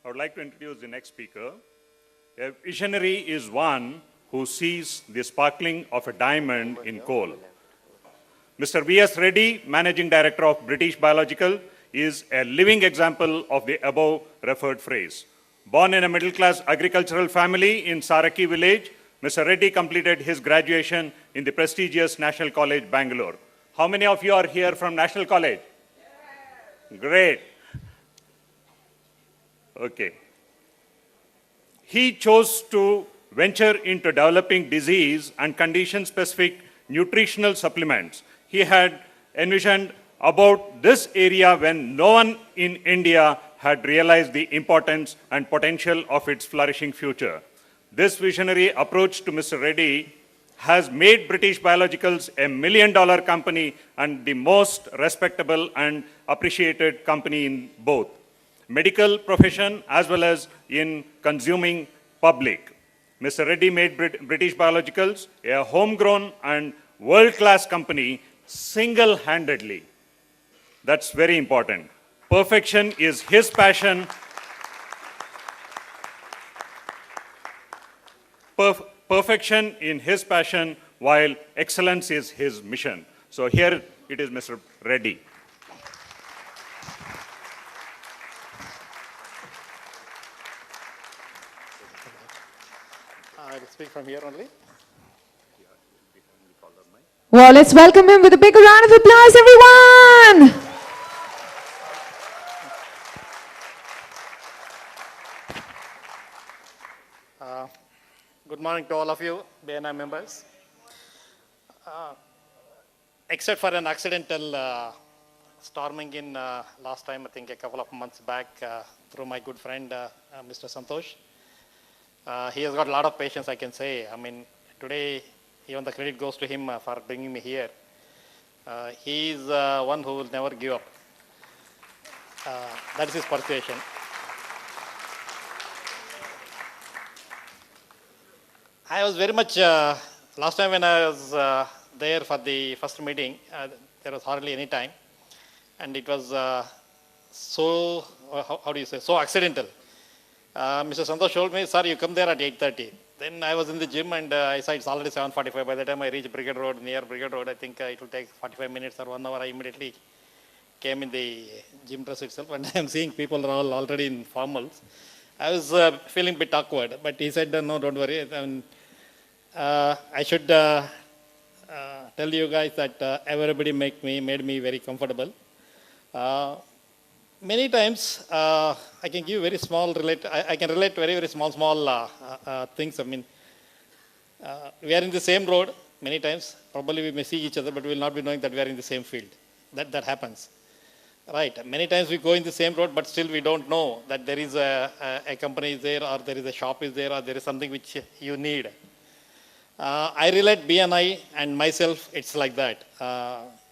I would like to introduce the next speaker. A visionary is one who sees the sparkling of a diamond in coal. Mr. S Reddy, Managing Director of British Biological, is a living example of the above referred phrase. Born in a middle-class agricultural family in Saraki village, Mr. Reddy completed his graduation in the prestigious National College, Bangalore. How many of you are here from National College? Great. Okay. He chose to venture into developing disease and condition-specific nutritional supplements. He had envisioned about this area when no one in India had realized the importance and potential of its flourishing future. This visionary approach to Mr. Reddy has made British Biologicals a $1 million company and the most respectable and appreciated company in both medical profession as well as in consuming public. Mr. Reddy made British Biologicals a homegrown and world-class company single-handedly. That's very important. Perfection is his passion. Perfection in his passion, while excellence is his mission. So here it is, Mr. Reddy. I will speak from here only. Well, let's welcome him with a big round of applause, everyone! Good morning to all of you, BNI members. Except for an accidental storming in last time, I think a couple of months back, through my good friend, Mr. Santosh. He has got a lot of patience, I can say. I mean, today, even the credit goes to him for bringing me here. He is one who will never give up. That is his persuasion. I was very much, last time when I was there for the first meeting, there was hardly any time. And it was so, how do you say, so accidental. Mr. Santosh told me, sir, you come there at 8:30. Then I was in the gym and I saw it's already 7:45. By the time I reached Brigade Road, near Brigade Road, I think it will take 45 minutes or 1 hour. I immediately came in the gym dress itself and I'm seeing people are all already in formals. I was feeling a bit awkward, but he said, no, don't worry. I should tell you guys that everybody made me very comfortable. Many times I can give very small I can relate very, very small things. I mean, we are in the same road many times. Probably we may see each other, but we will not be knowing that we are in the same field. That happens. Right. Many times we go in the same road, but still we don't know that there is a company is there, or there is a shop is there, or there is something which you need. I relate BNI and myself, it's like that.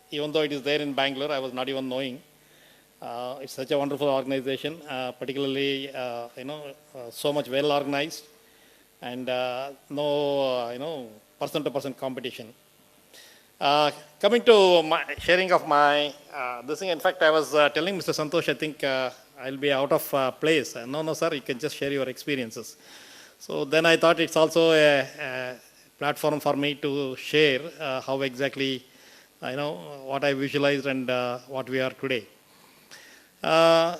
Even though it is there in Bangalore, I was not even knowing. It's such a wonderful organization, particularly, so much well organized and no, person-to-person competition. Coming to my sharing of my, this thing, in fact, I was telling Mr. Santosh, I think I'll be out of place. No, sir, you can just share your experiences. So then I thought it's also a platform for me to share how exactly, what I visualized and what we are today. Way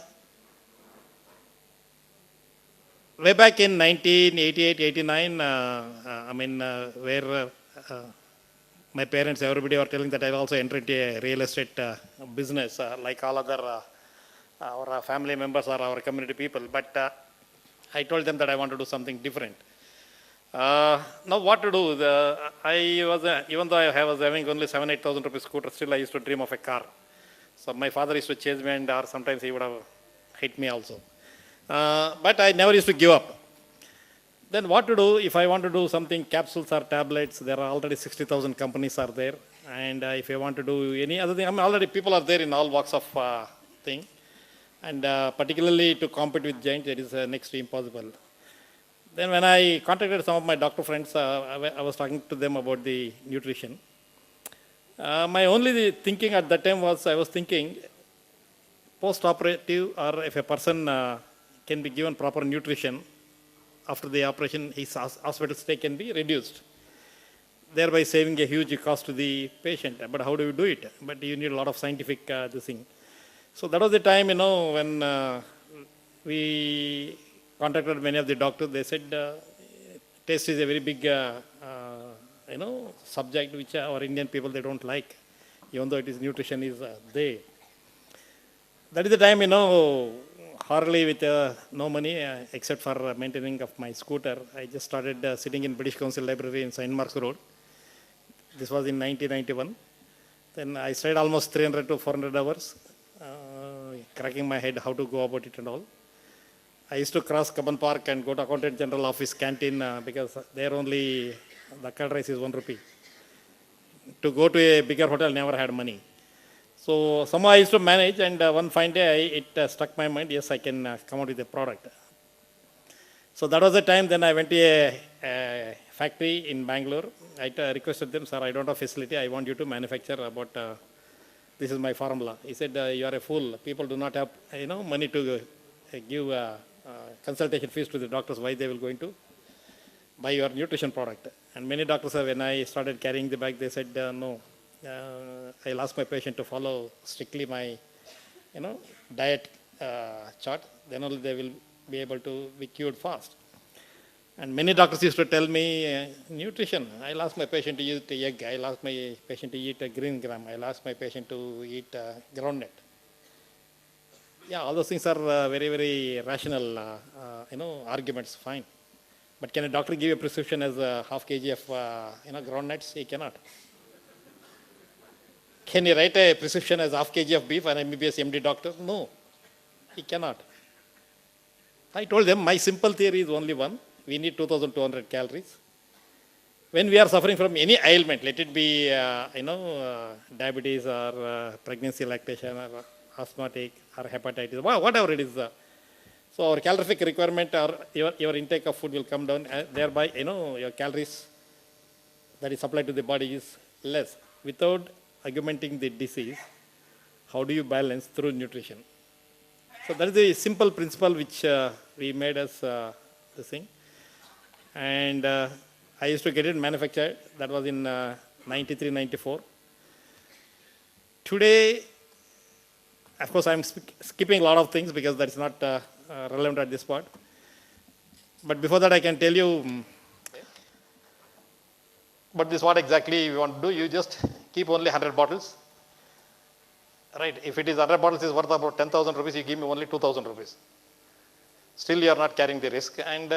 back in 1988, 89, where my parents, everybody were telling that I also entered a real estate business, like all other our family members or our community people. But I told them that I want to do something different. Now what to do? Even though I was having only 7,000-8,000 rupees scooter, still I used to dream of a car. So my father used to chase me, and or sometimes he would have hit me also. But I never used to give up. Then what to do if I want to do something, capsules or tablets? There are already 60,000 companies are there. And if I want to do any other thing, already people are there in all walks of thing. And particularly to compete with giants, it is next to impossible. Then when I contacted some of my doctor friends, I was talking to them about the nutrition. My only thinking at that time was, I was thinking post-operative, or if a person can be given proper nutrition, after the operation, his hospital stay can be reduced, thereby saving a huge cost to the patient. But how do you do it? But you need a lot of scientific this thing. So that was the time, when we contacted many of the doctors. They said taste is a very big, subject which our Indian people, they don't like, even though it is nutrition is there. That is the time, hardly with no money except for maintaining of my scooter. I just started sitting in British Council Library in St. Mark's Road. This was in 1991. Then I studied almost 300 to 400 hours, cracking my head how to go about it and all. I used to cross Kaban Park and go to Accountant General Office canteen because there only the curd rice is 1 rupee. To go to a bigger hotel, never had money. So somehow I used to manage, and one fine day it struck my mind, yes, I can come out with a product. So that was the time. Then I went to a factory in Bangalore. I requested them, sir, I don't have facility. I want you to manufacture about, this is my formula. He said, you are a fool. People do not have money to give consultation fees to the doctors. Why they will going to buy your nutrition product? And many doctors, when I started carrying the bag, they said, no. I'll ask my patient to follow strictly my, diet chart. Then only they will be able to be cured fast. And many doctors used to tell me, nutrition. I'll ask my patient to eat egg. I'll ask my patient to eat a green gram. I'll ask my patient to eat groundnut. Yeah, all those things are very, very rational, arguments. Fine. But can a doctor give a prescription as a half kg of, groundnuts? He cannot. Can he write a prescription as half kg of beef, an MBBS MD doctor? No, he cannot. I told them my simple theory is only one. We need 2,200 calories. When we are suffering from any ailment, let it be, diabetes or pregnancy, lactation, or asthmatic, or hepatitis, whatever it is. So our calorific requirement or your intake of food will come down, thereby, your calories that is supplied to the body is less. Without augmenting the disease, how do you balance through nutrition? So that is the simple principle which we made us this thing. And I used to get it manufactured. That was in 93, 94. Today, of course, I'm skipping a lot of things because that's not relevant at this part. But before that, I can tell you, but this is what exactly we want to do. You just keep only 100 bottles. Right? If it is 100 bottles is worth about 10,000 rupees, you give me only 2,000 rupees. Still, you are not carrying the risk. And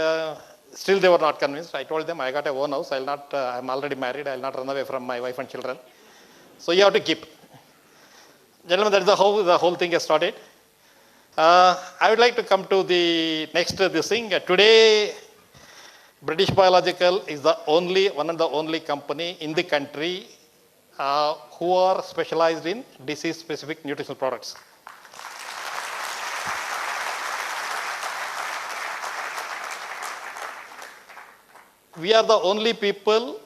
still, they were not convinced. I told them, I got a own house. I'm already married. I'll not run away from my wife and children. So you have to keep. Gentlemen, that is how the whole thing has started. I would like to come to the next this thing. Today, British Biological is one of the only company in the country who are specialized in disease-specific nutritional products. We are the only people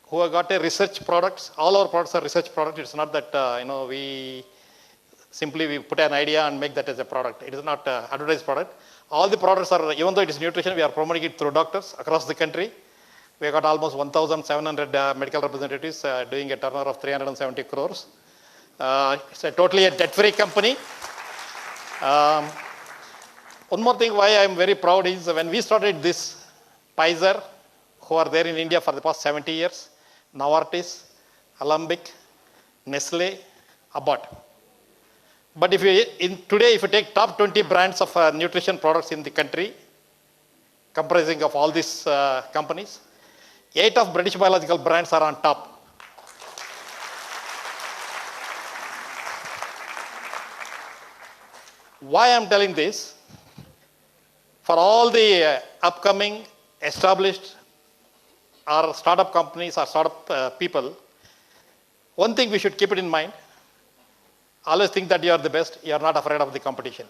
who have got a research products. All our products are research products. It's not that we put an idea and make that as a product. It is not an advertised product. All the products are, even though it is nutrition, we are promoting it through doctors across the country. We have got almost 1,700 medical representatives doing a turnover of 370 crores. It's totally a debt-free company. One more thing why I am very proud is when we started this, Pfizer, who are there in India for the past 70 years, Novartis, Alembic, Nestle, Abbott. But today, if you take top 20 brands of nutrition products in the country, comprising of all these companies, 8 of British Biological brands are on top. Why I am telling this? For all the upcoming, established, or startup companies or startup people, one thing we should keep it in mind. Always think that you are the best. You are not afraid of the competition.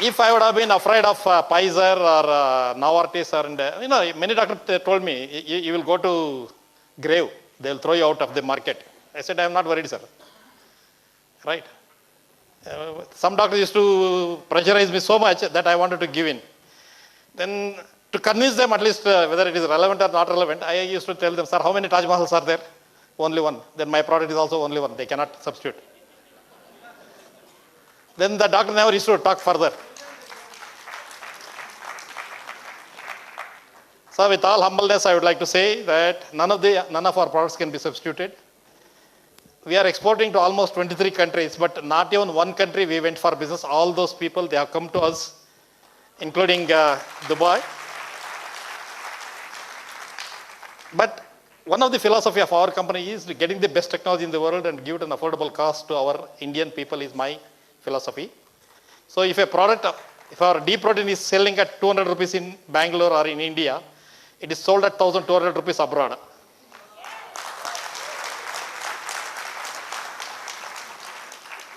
If I would have been afraid of Pfizer or Novartis, or many doctors told me, you will go to grave. They will throw you out of the market. I said, I am not worried, sir. Right? Some doctors used to pressurize me so much that I wanted to give in. Then to convince them at least whether it is relevant or not relevant, I used to tell them, sir, how many Taj Mahals are there? Only one. Then my product is also only one. They cannot substitute. Then the doctor never used to talk further. So with all humbleness, I would like to say that none of our products can be substituted. We are exporting to almost 23 countries, but not even one country we went for business. All those people, they have come to us, including Dubai. But one of the philosophy of our company is getting the best technology in the world and give it an affordable cost to our Indian people is my philosophy. So if a product, if our D protein is selling at 200 rupees in Bangalore or in India, it is sold at 1,200 rupees abroad.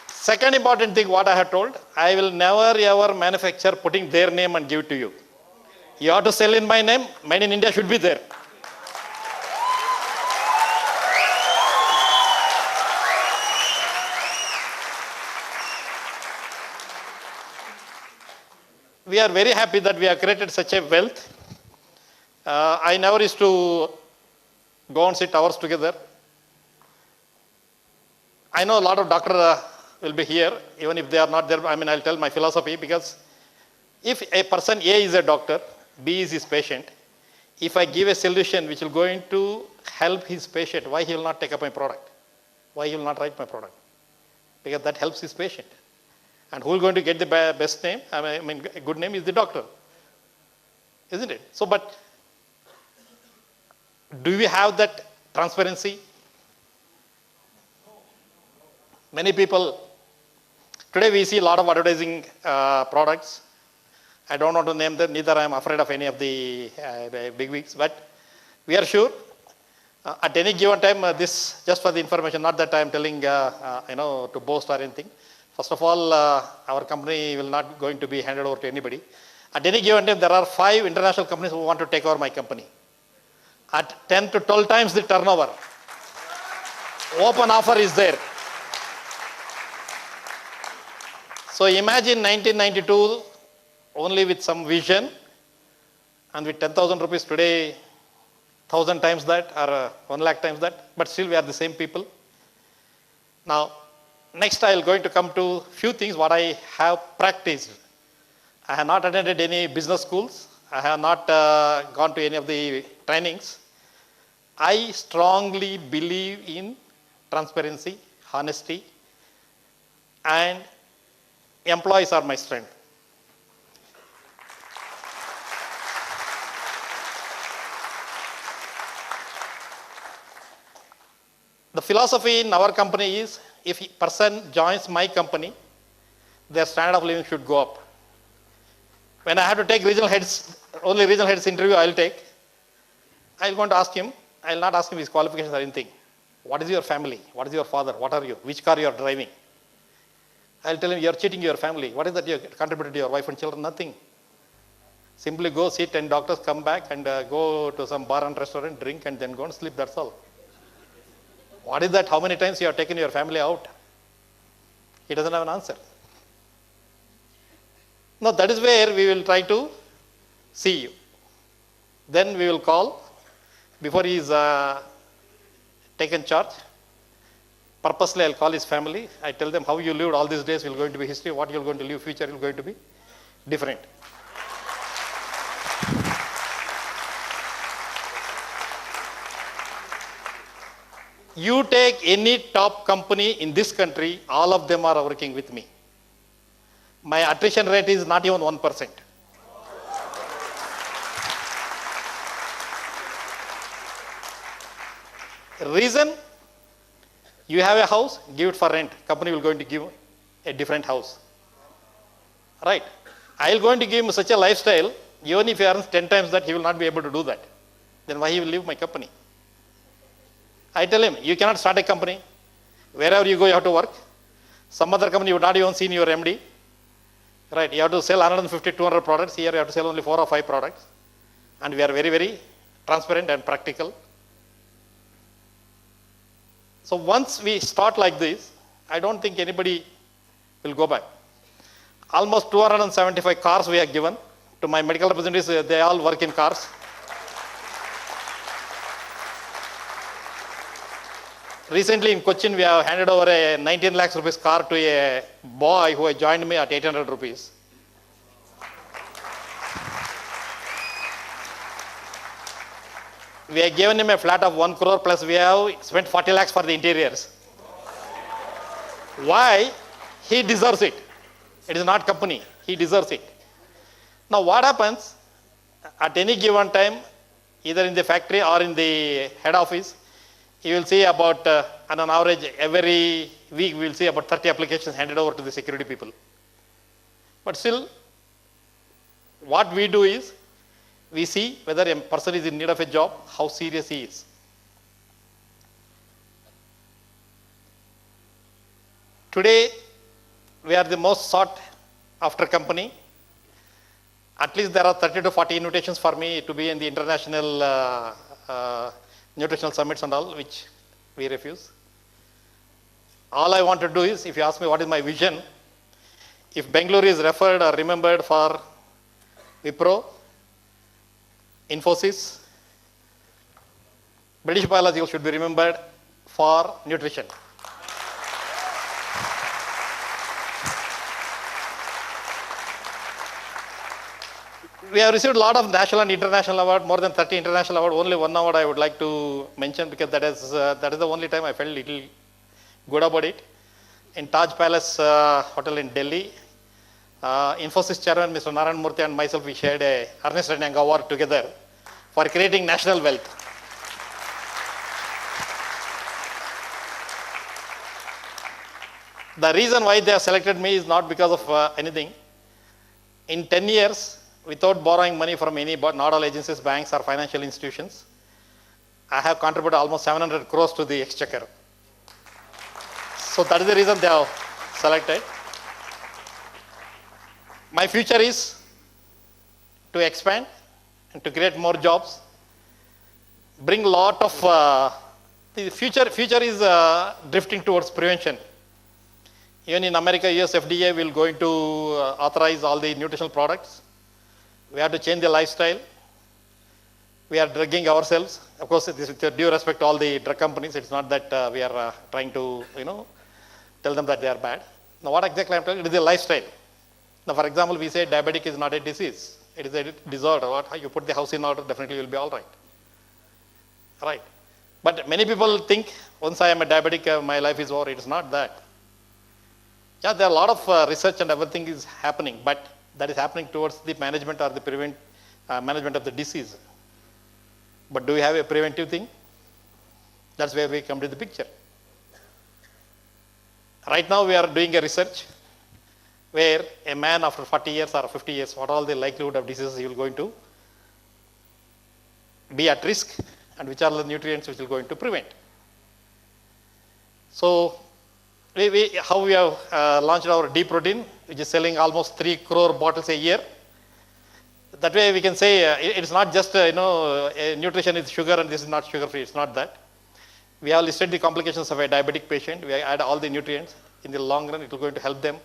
Second important thing what I have told, I will never ever manufacture putting their name and give it to you. You have to sell in my name, made in India should be there. We are very happy that we have created such a wealth. I never used to go and sit hours together. I know a lot of doctors will be here, even if they are not there. I mean, I'll tell my philosophy, because if a person A is a doctor, B is his patient, if I give a solution which will going to help his patient, why he will not take up my product? Why he will not write my product? Because that helps his patient. And who is going to get the best name? I mean, a good name is the doctor. Isn't it? So, but do we have that transparency? Many people, today we see a lot of advertising products. I don't want to name them, neither I am afraid of any of the big wigs, but we are sure at any given time, this just for the information, not that I am telling to boast or anything. First of all, our company will not going to be handed over to anybody. At any given time, there are 5 international companies who want to take over my company. At 10 to 12 times the turnover. Open offer is there. So imagine 1992, only with some vision, and with 10,000 rupees today, 1,000 times that, or 1 lakh times that, but still we are the same people. Now, next I am going to come to few things what I have practiced. I have not attended any business schools. I have not gone to any of the trainings. I strongly believe in transparency, honesty, and employees are my strength. The philosophy in our company is, if a person joins my company, their standard of living should go up. When I have to take regional heads, only regional heads interview I will take, I will going to ask him, I will not ask him his qualifications or anything. What is your family? What is your father? What are you? Which car you are driving? I will tell him, you are cheating your family. What is that you contributed to your wife and children? Nothing. Simply go see 10 doctors, come back and go to some bar and restaurant, drink and then go and sleep, that's all. What is that? How many times you have taken your family out? He doesn't have an answer. No, that is where we will try to see you. Then we will call, before he is taken charge, purposely I will call his family. I tell them how you lived all these days will going to be history, what you are going to live future is going to be different. You take any top company in this country, all of them are working with me. My attrition rate is not even 1%. Reason, you have a house, give it for rent. Company will going to give a different house. Right? I will going to give him such a lifestyle, even if he earns 10 times that, he will not be able to do that. Then why he will leave my company? I tell him, you cannot start a company. Wherever you go, you have to work. Some other company, you would not even seen your MD. Right, you have to sell 150, 200 products. Here you have to sell only 4 or 5 products. And we are very, very transparent and practical. So once we start like this, I don't think anybody will go back. Almost 275 cars we have given to my medical representatives. They all work in cars. Recently in Cochin, we have handed over a 19 lakhs rupees car to a boy who had joined me at 800 rupees. We have given him a flat of 1 crore plus we have spent 40 lakhs for the interiors. Why? He deserves it. It is not company. He deserves it. Now what happens at any given time, either in the factory or in the head office, you will see about, on an average, every week we will see about 30 applications handed over to the security people. But still, what we do is, we see whether a person is in need of a job, how serious he is. Today, we are the most sought after company. At least there are 30 to 40 invitations for me to be in the international nutritional summits and all, which we refuse. All I want to do is, if you ask me what is my vision, if Bangalore is referred or remembered for Wipro, Infosys, British Biological should be remembered for nutrition. We have received a lot of national and international awards, more than 30 international awards. Only one award I would like to mention because that is the only time I felt a little good about it. In Taj Palace Hotel in Delhi, Infosys chairman Mr. Narayan Murthy and myself, we shared a Ernest Young award together for creating national wealth. The reason why they have selected me is not because of anything. In 10 years, without borrowing money from any, but not all agencies, banks or financial institutions, I have contributed almost 700 crores to the exchequer. So that is the reason they have selected. My future is to expand and to create more jobs, bring a lot of, the future is drifting towards prevention. Even in America, US FDA will going to authorize all the nutritional products. We have to change the lifestyle. We are drugging ourselves. Of course, this with due respect to all the drug companies, it's not that we are trying to, tell them that they are bad. Now, what exactly I'm telling you, it is a lifestyle. Now, for example, we say diabetic is not a disease. It is a disorder. What, you put the house in order, definitely you will be all right. Right. But many people think, once I am a diabetic, my life is over. It is not that. Yeah, there are a lot of research and everything is happening, but that is happening towards the management or the management of the disease. But do we have a preventive thing? That's where we come to the picture. Right now we are doing a research where a man after 40 years or 50 years, what all the likelihood of diseases he will going to be at risk and which are the nutrients which will going to prevent. So how we have launched our D protein, which is selling almost 3 crore bottles a year. That way we can say it's not just, nutrition is sugar and this is not sugar free. It's not that. We have listed the complications of a diabetic patient. We add all the nutrients. In the long run, it will going to help them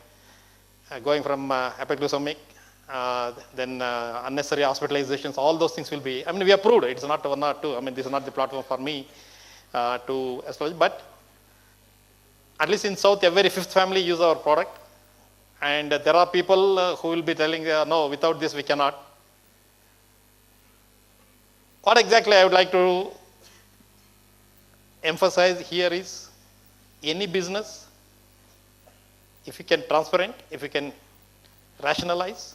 going from hypoglycemic, then unnecessary hospitalizations, all those things will be, we have proved it. It's not one or two. This is not the platform for me to establish, but at least in South, every fifth family use our product. And there are people who will be telling, no, without this we cannot. What exactly I would like to emphasize here is, any business, if you can transparent, if you can rationalize.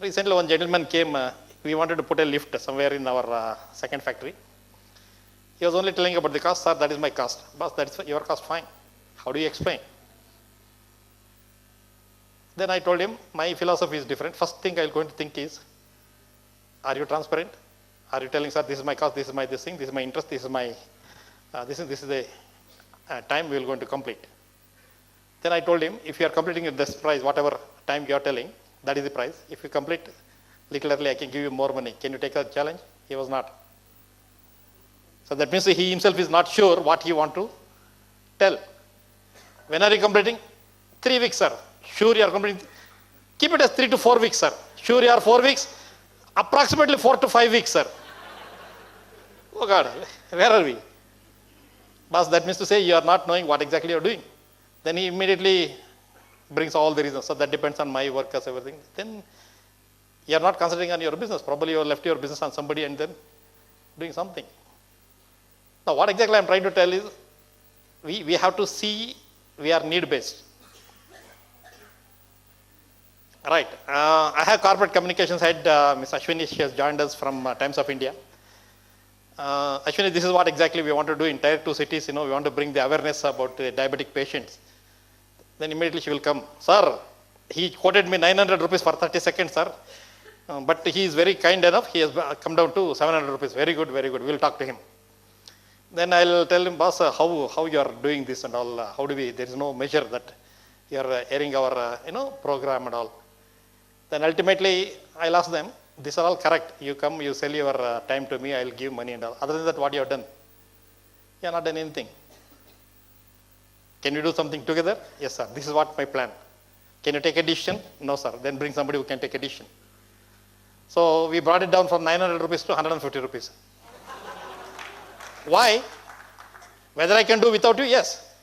Recently one gentleman came, we wanted to put a lift somewhere in our second factory. He was only telling about the cost. Sir, that is my cost. Boss, that is your cost, fine. How do you explain? Then I told him, my philosophy is different. First thing I'm going to think is, are you transparent? Are you telling, sir, this is my cost, this is my this thing, this is my interest, this is my, this is the time we are going to complete. Then I told him, if you are completing at this price, whatever time you are telling, that is the price. If you complete little early, I can give you more money. Can you take a challenge? He was not. So that means he himself is not sure what he want to tell. When are you completing? 3 weeks, sir. Sure, you are completing. Keep it as 3 to 4 weeks, sir. Sure, you are 4 weeks. Approximately 4 to 5 weeks, sir. Oh God, where are we? Boss, that means to say you are not knowing what exactly you are doing. Then he immediately brings all the reasons. So that depends on my workers, everything. Then you are not concentrating on your business. Probably you have left your business on somebody and then doing something. Now, what exactly I am trying to tell is we have to see we are need-based. Right. I have corporate communications head, Ms. Ashwini. She has joined us from Times of India. Ashwini, this is what exactly we want to do in Tier 2 cities. We want to bring the awareness about diabetic patients. Then immediately she will come. Sir, he quoted me 900 rupees for 30 seconds, sir. But he is very kind enough. He has come down to 700 rupees. Very good, very good. We will talk to him. Then I'll tell him, boss, how you are doing this and all. How do we? There is no measure that you are airing our program and all. Then ultimately I'll ask them, these are all correct. You come, you sell your time to me, I'll give money and all. Other than that, what you have done? You have not done anything. Can we do something together? Yes, sir. This is what my plan. Can you take a decision? No, sir. Then bring somebody who can take a decision. So we brought it down from 900 rupees to 150 rupees. Why? Whether I can do without you? Yes.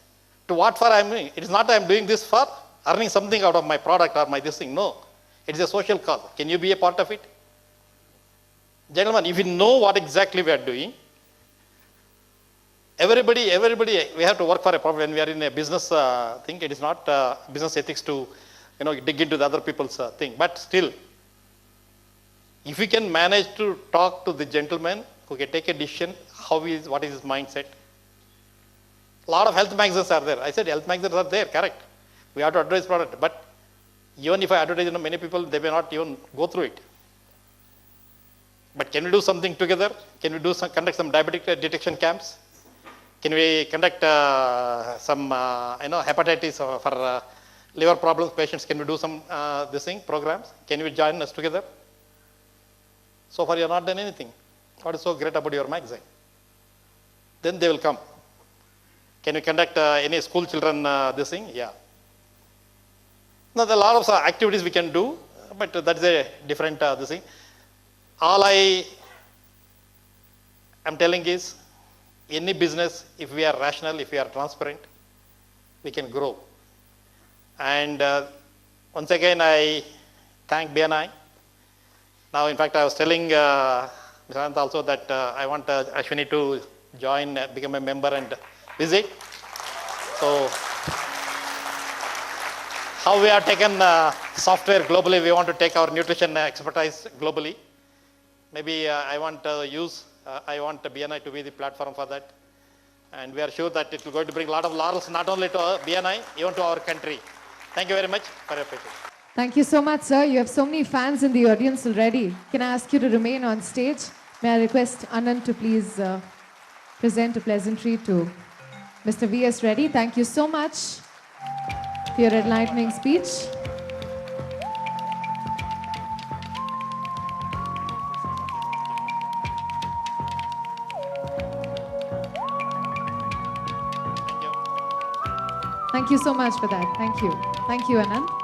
To what for I am doing? It is not I am doing this for earning something out of my product or my this thing. No. It is a social cause. Can you be a part of it? Gentlemen, if you know what exactly we are doing, everybody, we have to work for a profit. When we are in a business thing, it is not business ethics to, dig into the other people's thing. But still, if we can manage to talk to the gentleman who can take a decision, what is his mindset? A lot of health magazines are there. I said health magazines are there, correct. We have to advertise product. But even if I advertise, many people, they may not even go through it. But can we do something together? Can we conduct some diabetic detection camps? Can we conduct some, hepatitis for liver problems patients? Can we do some programs? Can you join us together? So far, you have not done anything. What is so great about your magazine? Then they will come. Can we conduct any school children Yeah. Now, there are a lot of activities we can do, but that is a different thing. All I am telling is, any business, if we are rational, if we are transparent, we can grow. And once again, I thank BNI. Now, in fact, I was telling Mr. Anand also that I want Ashwini to join, become a member and visit. So, how we have taken software globally, we want to take our nutrition expertise globally. Maybe I want BNI to be the platform for that. And we are sure that it will going to bring a lot of laurels, not only to BNI, even to our country. Thank you very much for your patience. Thank you so much, sir. You have so many fans in the audience already. Can I ask you to remain on stage? May I request Anand to please present a pleasantry to Mr. S Reddy. Thank you so much for your enlightening speech. Thank you. Thank you so much for that. Thank you. Thank you, Anand.